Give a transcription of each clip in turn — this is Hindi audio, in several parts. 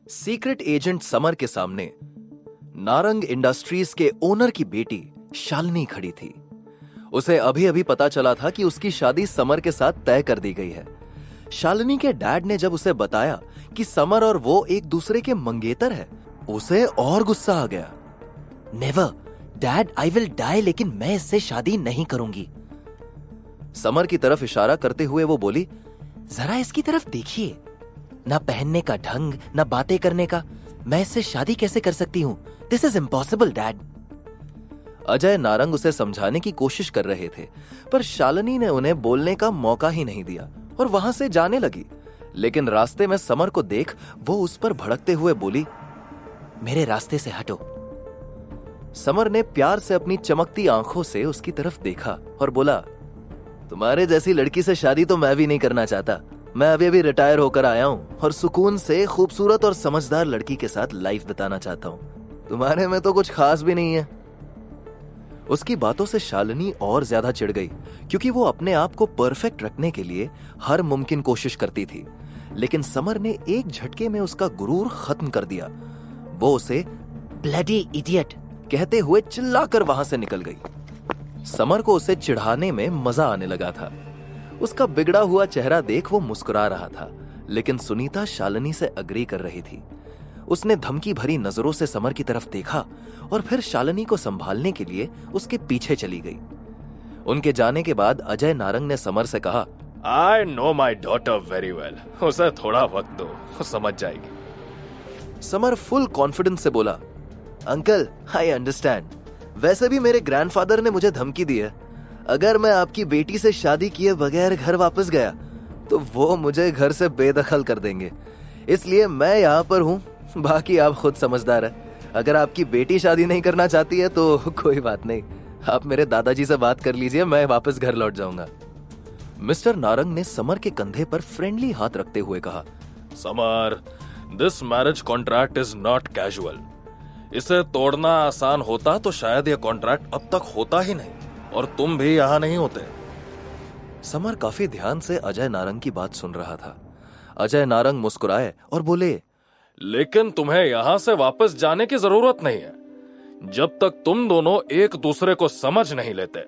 सीक्रेट एजेंट समर के सामने नारंग इंडस्ट्रीज के ओनर की बेटी शालिनी खड़ी थी। उसे अभी अभी पता चला था कि उसकी शादी समर के साथ तय कर दी गई है। शालिनी के डैड ने जब उसे बताया कि समर और वो एक दूसरे के मंगेतर है, उसे और गुस्सा आ गया। Never dad, I will die, लेकिन मैं इससे शादी नहीं करूंगी। समर की तरफ इशारा करते हुए वो बोली, जरा इसकी तरफ देखिए, ना पहनने का ढंग, ना बातें करने का। मैं इससे शादी कैसे कर सकती हूं? This is impossible dad. Ajay Narang उसे समझाने की कोशिश कर रहे थे, पर शालिनी ने उन्हें बोलने का मौका ही नहीं दिया और वहां से जाने लगी। लेकिन रास्ते में समर को देख वो उस पर भड़कते हुए बोली, मेरे रास्ते से हटो। समर ने प्यार से अपनी चमकती आंखों से उसकी तरफ देखा और बोला, तुम्हारे जैसी लड़की से शादी तो मैं भी नहीं करना चाहता। मैं अभी अभी रिटायर होकर आया हूं और सुकून से खूबसूरत और समझदार लड़की के साथ लाइफ बिताना चाहता हूं। तुम्हारे में तो कुछ खास भी नहीं है। उसकी बातों से शालिनी और ज्यादा चिढ़ गई, क्योंकि वो अपने आप को परफेक्ट रखने के लिए हर मुमकिन कोशिश करती थी। लेकिन समर ने एक झटके में उसका गुरूर खत्म कर दिया। वो उसे ब्लडी इडियट कहते हुए चिल्लाकर वहां से निकल गई। समर को उसे चिढ़ाने में मजा आने लगा था। उसका बिगड़ा हुआ चेहरा देख वो मुस्कुरा रहा था, लेकिन सुनीता शालिनी से अग्री कर रही थी। उसने धमकी भरी नजरों से समर की तरफ देखा और फिर शालिनी को संभालने के लिए उसके पीछे चली गई। उनके जाने के बाद अजय नारंग ने समर से कहा, I know my daughter very well, उसे थोड़ा वक्त दो, वो समझ जाएगी। समर फुल कॉन्फिडेंस से बोला, अंकल आई अंडरस्टैंड। वैसे भी मेरे ग्रैंडफादर ने मुझे धमकी दी है, अगर मैं आपकी बेटी से शादी किए बगैर घर वापस गया तो वो मुझे घर से बेदखल कर देंगे। इसलिए मैं यहाँ पर हूँ, बाकी आप खुद समझदार है। अगर आपकी बेटी शादी नहीं करना चाहती है तो कोई बात नहीं, आप मेरे दादाजी से बात कर लीजिए, मैं वापस घर लौट जाऊंगा। मिस्टर नारंग ने समर के कंधे पर फ्रेंडली हाथ रखते हुए कहा, summer, this marriage contract is not casual. इसे तोड़ना आसान होता तो शायद यह कॉन्ट्रैक्ट अब तक होता ही नहीं और तुम भी यहाँ नहीं होते। समर काफी ध्यान से अजय नारंग की बात सुन रहा था। अजय नारंग मुस्कुराए और बोले, लेकिन तुम्हें यहां से वापस जाने की जरूरत नहीं है। जब तक तुम दोनों एक दूसरे को समझ नहीं लेते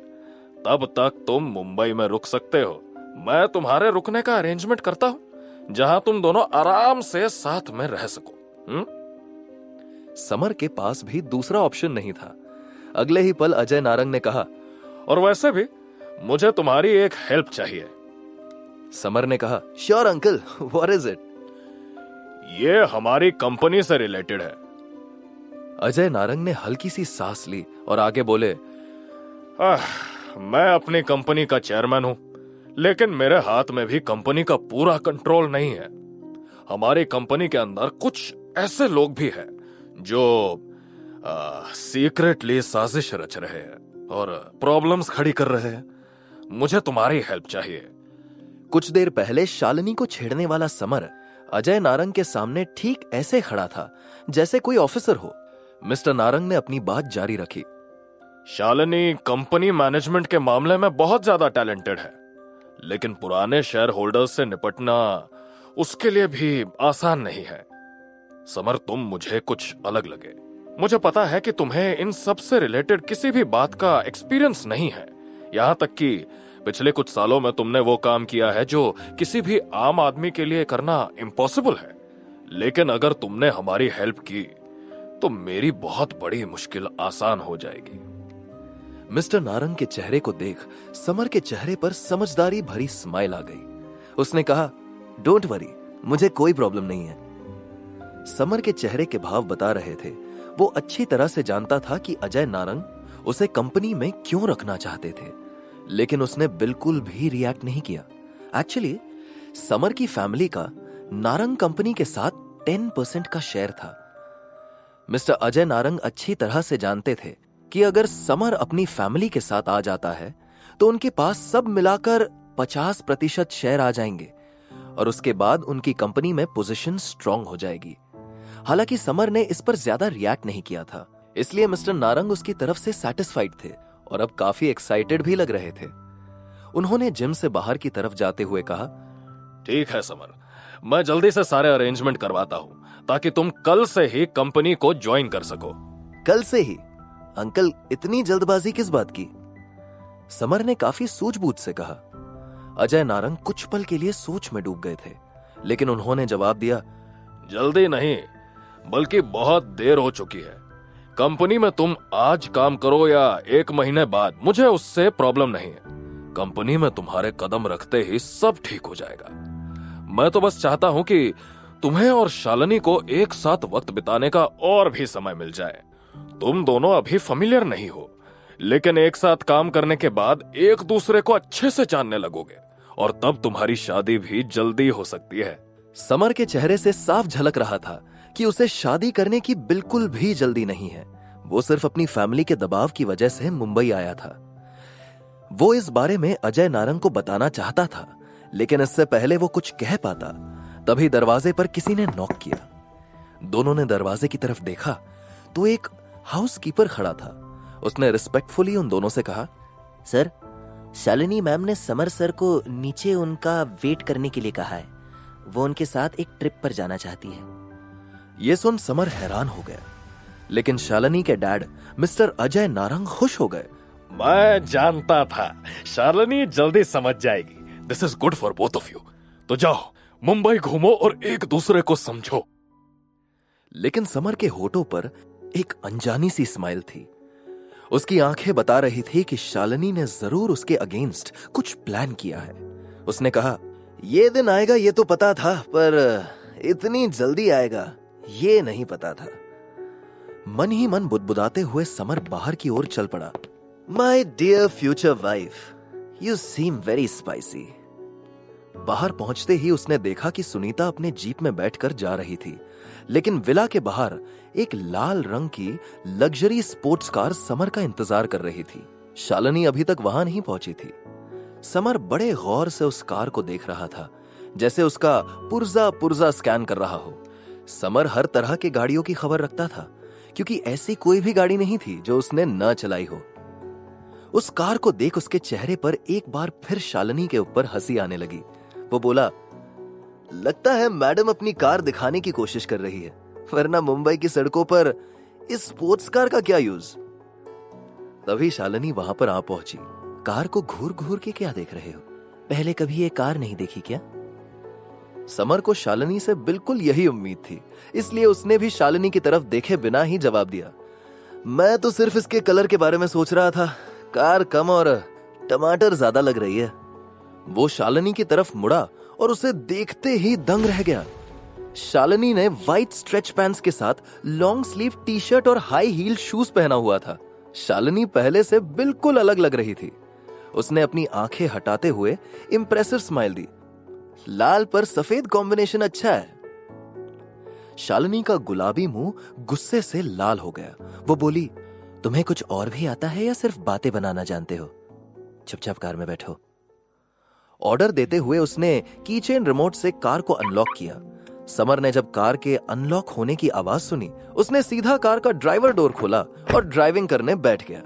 तब तक तुम मुंबई में रुक सकते हो। मैं तुम्हारे रुकने का अरेंजमेंट करता हूं, जहां तुम दोनों आराम से साथ में रह सको। समर के पास भी दूसरा ऑप्शन नहीं था। अगले ही पल अजय नारंग ने कहा, और वैसे भी मुझे तुम्हारी एक हेल्प चाहिए। समर ने कहा, sure uncle, what is it? ये हमारी कंपनी से रिलेटेड है। अजय नारंग ने हल्की सी सांस ली और आगे बोले, मैं अपनी कंपनी का चेयरमैन हूं, लेकिन मेरे हाथ में भी कंपनी का पूरा कंट्रोल नहीं है। हमारी कंपनी के अंदर कुछ ऐसे लोग भी हैं जो सीक्रेटली साजिश रच रहे हैं और प्रॉब्लम्स खड़ी कर रहे हैं। मुझे तुम्हारी हेल्प चाहिए। कुछ देर पहले शालिनी को छेड़ने वाला समर अजय नारंग के सामने ठीक ऐसे खड़ा था जैसे कोई ऑफिसर हो। मिस्टर नारंग ने अपनी बात जारी रखी, शालिनी कंपनी मैनेजमेंट के मामले में बहुत ज्यादा टैलेंटेड है, लेकिन पुराने शेयर होल्डर्स से निपटना उसके लिए भी आसान नहीं है। समर, तुम मुझे कुछ अलग लगे। मुझे पता है कि तुम्हें इन सब से रिलेटेड किसी भी बात का एक्सपीरियंस नहीं है, यहां तक कि पिछले कुछ सालों में तुमने वो काम किया है जो किसी भी आम आदमी के लिए करना इम्पॉसिबल है। लेकिन अगर तुमने हमारी हेल्प की तो मेरी बहुत बड़ी मुश्किल आसान हो जाएगी। मिस्टर नारंग के चेहरे को देख समर के चेहरे पर समझदारी भरी स्माइल आ गई। उसने कहा, डोंट वरी, मुझे कोई प्रॉब्लम नहीं है। समर के चेहरे के भाव बता रहे थे वो अच्छी तरह से जानता था कि अजय नारंग उसे कंपनी में क्यों रखना चाहते थे, लेकिन उसने बिल्कुल भी रिएक्ट नहीं किया। एक्चुअली समर की फैमिली का नारंग कंपनी के साथ 10% का शेयर था। मिस्टर अजय नारंग अच्छी तरह से जानते थे कि अगर समर अपनी फैमिली के साथ आ जाता है तो उनके पास सब मिलाकर 50% शेयर आ जाएंगे और उसके बाद उनकी कंपनी में पोजीशन स्ट्रांग हो जाएगी। हालांकि समर ने इस पर ज्यादा रिएक्ट नहीं किया था, इसलिए मिस्टर नारंग उसकी तरफ से सैटिस्फाइड थे और अब काफी एक्साइटेड भी लग रहे थे। उन्होंने जिम से बाहर की तरफ जाते हुए कहा, ठीक है समर, मैं जल्दी से सारे अरेंजमेंट करवाता हूँ। ताकि तुम कल से ही कंपनी को ज्वाइन कर सको। कल से ही? अंकल, इतनी जल्दबाजी किस बात की? समर ने काफी सूझबूझ से कहा। अजय नारंग कुछ पल के लिए सोच में डूब गए थे, लेकिन उन्होंने जवाब दिया, जल्दी नहीं, बल्कि बहुत देर हो चुकी है। कंपनी में तुम आज काम करो या 1 महीने बाद, मुझे उससे प्रॉब्लम नहीं है। कंपनी में तुम्हारे कदम रखते ही सब ठीक हो जाएगा। मैं तो बस चाहता हूं कि तुम्हें और शालिनी को एक साथ वक्त बिताने का और भी समय मिल जाए। तुम दोनों अभी फेमिलियर नहीं हो, लेकिन एक साथ काम करने के बाद एक दूसरे को अच्छे से जानने लगोगे और तब तुम्हारी शादी भी जल्दी हो सकती है। समर के चेहरे से साफ झलक रहा था कि उसे शादी करने की बिल्कुल भी जल्दी नहीं है। वो सिर्फ अपनी फैमिली के दबाव की वजह से मुंबई आया था। वो इस बारे में अजय नारंग को बताना चाहता था, लेकिन इससे पहले वो कुछ कह पाता, तभी दरवाजे पर किसी ने नॉक किया। दोनों ने दरवाजे की तरफ देखा तो एक हाउसकीपर खड़ा था। उसने रिस्पेक्टफुली उन दोनों से कहा, सर, शालिनी मैम ने समर सर को नीचे उनका वेट करने के लिए कहा है। वो उनके साथ एक ट्रिप पर जाना चाहती है। यह सुन समर हैरान हो गया, लेकिन शालिनी के डैड मिस्टर अजय नारंग खुश हो गए। मैं जानता था शालिनी जल्दी समझ जाएगी। This is good for both of you. तो जाओ, मुंबई घूमो और एक दूसरे को समझो। लेकिन समर के होठों पर एक अनजानी सी स्माइल थी। उसकी आंखें बता रही थी कि शालिनी ने जरूर उसके अगेंस्ट कुछ प्लान किया है। उसने कहा, यह दिन आएगा ये तो पता था, पर इतनी जल्दी आएगा ये नहीं पता था। मन ही मन बुदबुदाते हुए समर बाहर की ओर चल पड़ा। My dear future wife, you seem very spicy. बाहर पहुंचते ही उसने देखा कि सुनीता अपने जीप में बैठकर जा रही थी, लेकिन विला के बाहर एक लाल रंग की लग्जरी स्पोर्ट्स कार समर का इंतजार कर रही थी। शालिनी अभी तक वहां नहीं पहुंची थी। समर बड़े गौर से उस कार को देख रहा था, जैसे उसका पुर्जा पुर्जा स्कैन कर रहा हो। समर हर तरह के गाड़ियों की खबर रखता था, क्योंकि ऐसी कोई भी गाड़ी नहीं थी जो उसने न चलाई हो। उस कार को देख उसके चेहरे पर एक बार फिर शालिनी के ऊपर हंसी आने लगी। वो बोला, लगता है मैडम अपनी कार दिखाने की कोशिश कर रही है, वरना मुंबई की सड़कों पर इस स्पोर्ट्स कार का क्या यूज। तभी शालिनी वहां पर आ पहुंची। कार को घूर घूर के क्या देख रहे हो? पहले कभी ये कार नहीं देखी क्या? समर को शालिनी से बिल्कुल यही उम्मीद थी, इसलिए उसने भी शालिनी की तरफ देखे बिना ही जवाब दिया, मैं तो सिर्फ इसके कलर के बारे में सोच रहा था। कार कम और टमाटर ज्यादा लग रही है। वो शालिनी की तरफ मुड़ा और उसे देखते ही दंग रह गया। शालिनी ने व्हाइट स्ट्रेच पैंट्स के साथ लॉन्ग स्लीव टी शर्ट और हाई हील शूज पहना हुआ था। शालिनी पहले से बिल्कुल अलग लग रही थी। उसने अपनी आंखें हटाते हुए इंप्रेसिव स्माइल दी। लाल पर सफेद कॉम्बिनेशन अच्छा है। शालिनी का गुलाबी मुंह गुस्से से लाल हो गया। वो बोली, तुम्हें कुछ और भी आता है या सिर्फ बातें बनाना जानते हो? चुपचाप कार में बैठो। ऑर्डर देते हुए उसने कीचेन रिमोट से कार को अनलॉक किया। समर ने जब कार के अनलॉक होने की आवाज सुनी, उसने सीधा कार का ड्राइवर डोर खोला और ड्राइविंग करने बैठ गया।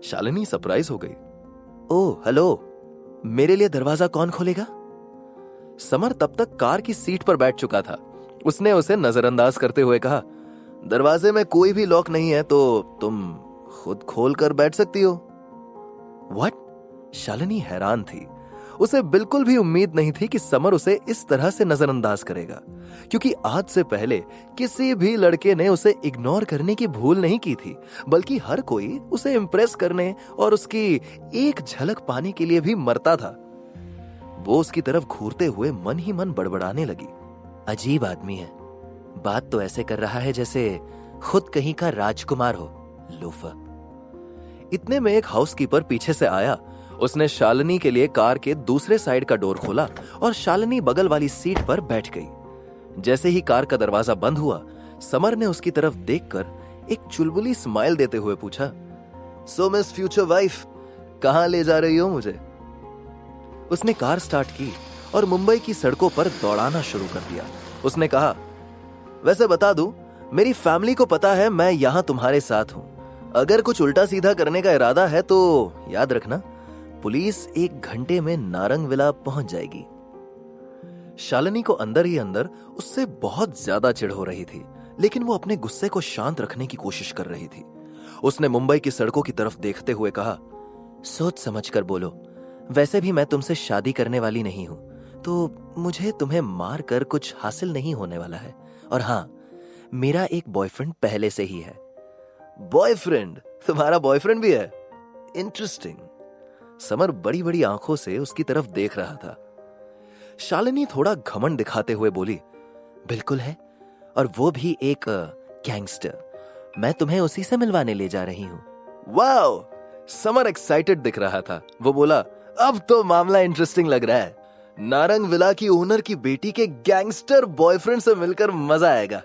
शालिनी सरप्राइज हो गई। ओह हेलो, मेरे लिए दरवाजा कौन खोलेगा? समर तब तक कार की सीट पर बैठ चुका था। उसने उसे नजरअंदाज करते हुए कहा, दरवाजे में कोई भी लॉक नहीं है तो तुम खुद खोल कर बैठ सकती हो। व्हाट? शालिनी हैरान थी। उसे बिल्कुल भी उम्मीद नहीं थी कि समर उसे इस तरह से नजरअंदाज करेगा, क्योंकि आज से पहले किसी भी लड़के ने उसे इग्नोर करने की भूल नहीं की थी, बल्कि हर कोई उसे इंप्रेस करने और उसकी एक झलक पाने के लिए भी मरता था। वो उसकी तरफ घूरते हुए मन ही मन बड़बड़ाने लगी, अजीब आदमी है, बात तो ऐसे कर रहा है जैसे खुद कहीं का राजकुमार हो, लोफर। इतने में एक हाउसकीपर पीछे से आया। उसने शालिनी के लिए कार के दूसरे साइड का डोर खोला और शालिनी बगल वाली सीट पर बैठ गई। जैसे ही कार का दरवाजा बंद हुआ, समर ने उसकी तरफ देखकर एक चुलबुली स्माइल देते हुए पूछा, सो मिस फ्यूचर वाइफ, कहां ले जा रही हो मुझे? उसने कार स्टार्ट की और मुंबई की सड़कों पर दौड़ाना शुरू कर दिया। उसने कहा, वैसे बता दूं, मेरी फैमिली को पता है मैं यहां तुम्हारे साथ हूं। अगर कुछ उल्टा सीधा करने का इरादा है तो याद रखना, पुलिस 1 घंटे में नारंग विला पहुंच जाएगी। शालिनी को अंदर ही अंदर उससे बहुत ज्यादा चिढ़ हो रही थी, लेकिन वो अपने गुस्से को शांत रखने की कोशिश कर रही थी। उसने मुंबई की सड़कों की तरफ देखते हुए कहा, सोच समझ कर बोलो। वैसे भी मैं तुमसे शादी करने वाली नहीं हूं, तो मुझे तुम्हें मार कर कुछ हासिल नहीं होने वाला है। और हाँ, मेरा एक बॉयफ्रेंड पहले से ही है। बॉयफ्रेंड? तुम्हारा बॉयफ्रेंड भी है? इंटरेस्टिंग। समर बड़ी बड़ी आंखों से उसकी तरफ देख रहा था। शालिनी थोड़ा घमंड दिखाते हुए बोली, बिल्कुल है, और वो भी एक गैंगस्टर। मैं तुम्हें उसी से मिलवाने ले जा रही हूं। वाओ! समर एक्साइटेड दिख रहा था। वो बोला, अब तो मामला इंटरेस्टिंग लग रहा है। नारंग विला की ओनर की बेटी के गैंगस्टर बॉयफ्रेंड से मिलकर मजा आएगा।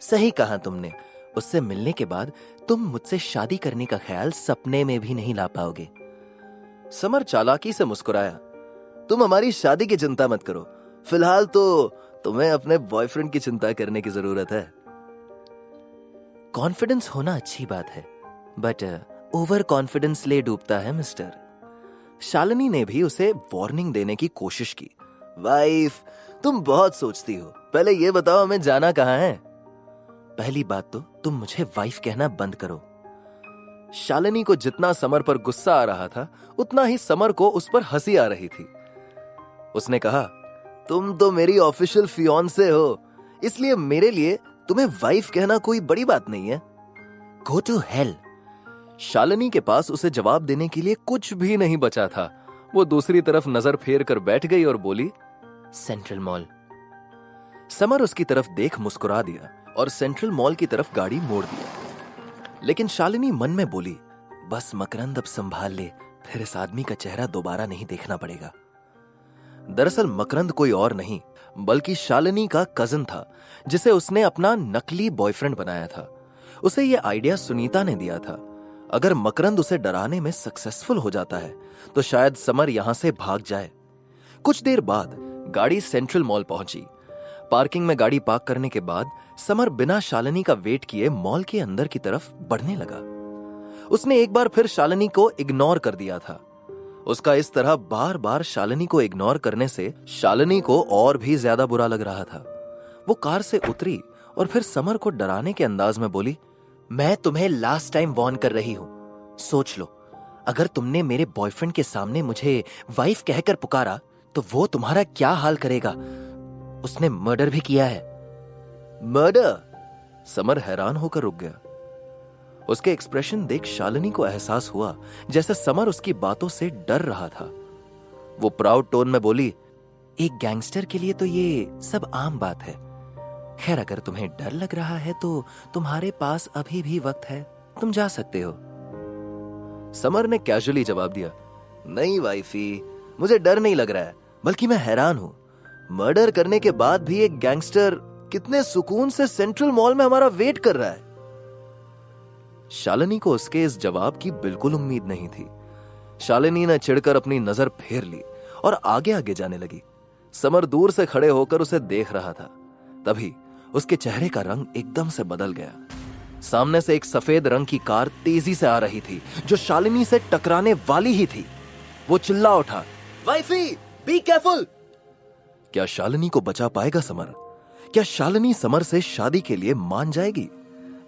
सही कहा तुमने। उससे मिलने के बाद तुम मुझसे शादी करने का ख्याल सपने में भी नहीं ला पाओगे। समर चालाकी से मुस्कुराया, तुम हमारी शादी की चिंता मत करो, फिलहाल तो तुम्हें अपने बॉयफ्रेंड की चिंता करने की जरूरत है। कॉन्फिडेंस होना अच्छी बात है, बट ओवर कॉन्फिडेंस ले डूबता है मिस्टर। शालिनी ने भी उसे वार्निंग देने की कोशिश की। वाइफ, तुम बहुत सोचती हो, पहले ये बताओ हमें जाना कहां है? पहली बात तो तुम मुझे वाइफ कहना बंद करो। शालिनी को जितना समर पर गुस्सा आ रहा था, उतना ही समर को उस पर हंसी आ रही थी। उसने कहा, तुम तो मेरी ऑफिशियल फियांसे हो, इसलिए मेरे लिए तुम्हें वाइफ कहना कोई बड़ी बात नहीं है। Go to hell. शालिनी के पास उसे जवाब देने के लिए कुछ भी नहीं बचा था। वो दूसरी तरफ नजर फेर कर बैठ गई और बोली, सेंट्रल मॉल। समर उसकी तरफ देख मुस्कुरा दिया और सेंट्रल मॉल की तरफ गाड़ी मोड़ दिया। लेकिन शालिनी मन में बोली, बस मकरंद अब संभाल ले, फिर इस आदमी का चेहरा दोबारा नहीं देखना पड़ेगा। दरअसल मकरंद कोई और नहीं बल्कि शालिनी का कजन था, जिसे उसने अपना नकली बॉयफ्रेंड बनाया था। उसे यह आइडिया सुनीता ने दिया था। अगर मकरंद उसे डराने में सक्सेसफुल हो जाता है तो शायद समर यहां से भाग जाए। कुछ देर बाद गाड़ी सेंट्रल मॉल पहुंची। पार्किंग में गाड़ी पार्क करने के बाद समर बिना शालिनी का वेट किए मॉल के अंदर की तरफ बढ़ने लगा। उसने एक बार फिर शालिनी को इग्नोर कर दिया था। उसका इस तरह बार बार शालिनी को इग्नोर करने से शालिनी को और भी ज्यादा बुरा लग रहा था। वो कार से उतरी और फिर समर को डराने के अंदाज में बोली, मैं तुम्हें लास्ट टाइम वार्न कर रही हूं, सोच लो, अगर तुमने मेरे बॉयफ्रेंड के सामने मुझे वाइफ कहकर पुकारा तो वो तुम्हारा क्या हाल करेगा। उसने मर्डर भी किया है। मर्डर? समर हैरान होकर रुक गया। उसके एक्सप्रेशन देख शालिनी को एहसास हुआ जैसे समर उसकी बातों से डर रहा था। वो प्राउड टोन में बोली, एक गैंगस्टर के लिए तो ये सब आम बात है। खैर, अगर तुम्हें डर लग रहा है तो तुम्हारे पास अभी भी वक्त है, तुम जा सकते हो। समर ने कैजुअली जवाब दिया, नहीं वाइफी, मुझे डर नहीं लग रहा है, बल्कि मैं हैरान हूं। मर्डर करने के बाद भी एक गैंगस्टर कितने सुकून से सेंट्रल मॉल में हमारा वेट कर रहा है। शालिनी को उसके इस जवाब की बिल्कुल उम्मीद नहीं थी। शालिनी ने चिढ़कर अपनी नजर फेर ली और आगे आगे जाने लगी। समर दूर से खड़े होकर उसे देख रहा था। तभी उसके चेहरे का रंग एकदम से बदल गया। सामने से एक सफेद रंग की कार तेजी से आ रही थी, जो शालिनी से टकराने वाली ही थी। वो चिल्ला उठा, वाइफी, बी केयरफुल। क्या शालिनी को बचा पाएगा समर? क्या शालिनी समर से शादी के लिए मान जाएगी?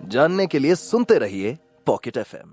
जानने के लिए सुनते रहिए पॉकेट FM।